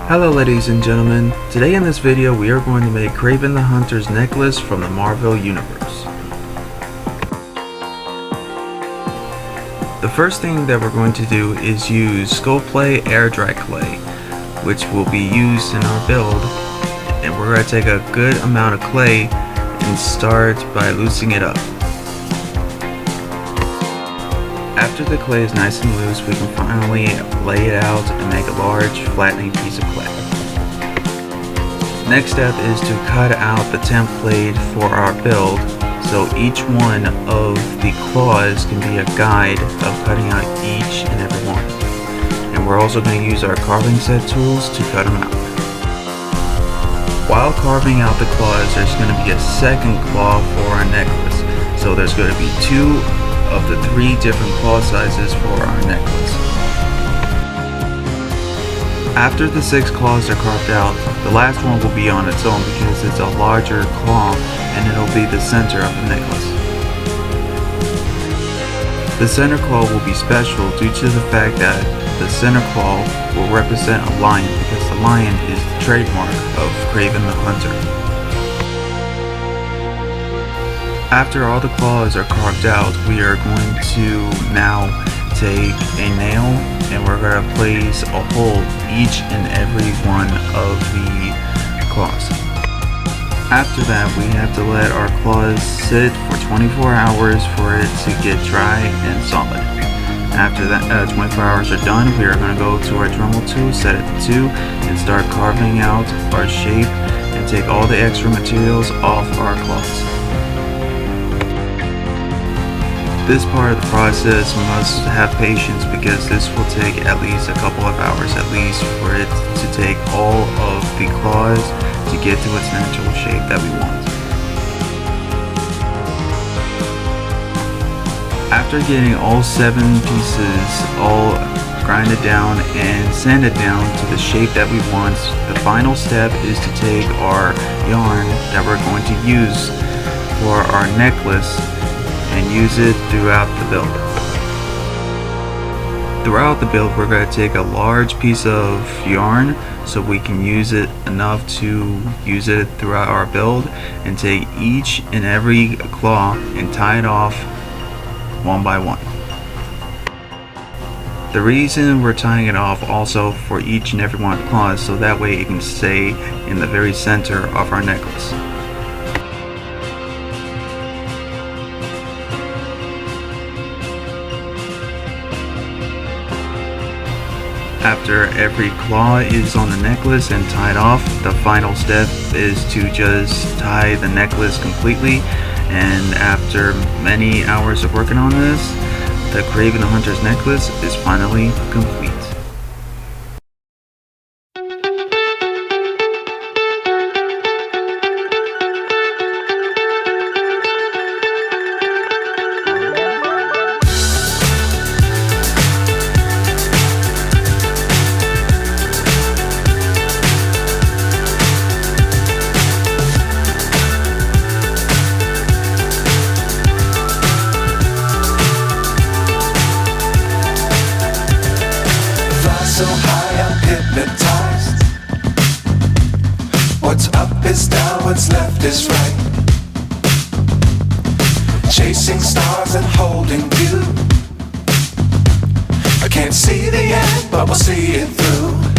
Hello ladies and gentlemen, today in this video we are going to make Kraven the Hunter's necklace from the Marvel Universe. The first thing that we're going to do is use Scupley Air Dry Clay, which will be used in our build, and we're going to take a good amount of clay and start by loosening it up. After the clay is nice and loose, we can finally lay it out and make a large flattening piece of clay. Next step is to cut out the template for our build, so each one of the claws can be a guide of cutting out each and every one. And we're also going to use our carving set tools to cut them out. While carving out the claws, there's going to be a second claw for our necklace. So there's going to be two of the three different claw sizes for our necklace. After the 6 claws are carved out, the last one will be on its own because it's a larger claw and it'll be the center of the necklace. The center claw will be special due to the fact that the center claw will represent a lion because the lion is the trademark of Kraven the Hunter. After all the claws are carved out, we are going to now take a nail and we're going to place a hole each and every one of the claws. After that, we have to let our claws sit for 24 hours for it to get dry and solid. After that 24 hours are done, we are going to go to our Dremel Tool, set it to 2, and start carving out our shape and take all the extra materials off our claws. This part of the process must have patience because this will take at least a couple of hours at least for it to take all of the claws to get to its natural shape that we want. After getting all 7 pieces all grinded down and sanded down to the shape that we want, the final step is to take our yarn that we're going to use for our necklace and use it throughout the build. Throughout the build, we're going to take a large piece of yarn so we can use it enough to use it throughout our build, and take each and every claw and tie it off one by one. The reason we're tying it off also for each and every one of the claws so that way it can stay in the very center of our necklace. After every claw is on the necklace and tied off, the final step is to just tie the necklace completely, and after many hours of working on this, the Kraven the Hunter's necklace is finally complete. So high I'm hypnotized. What's up is down, what's left is right. Chasing stars and holding you. I can't see the end, but we'll see it through.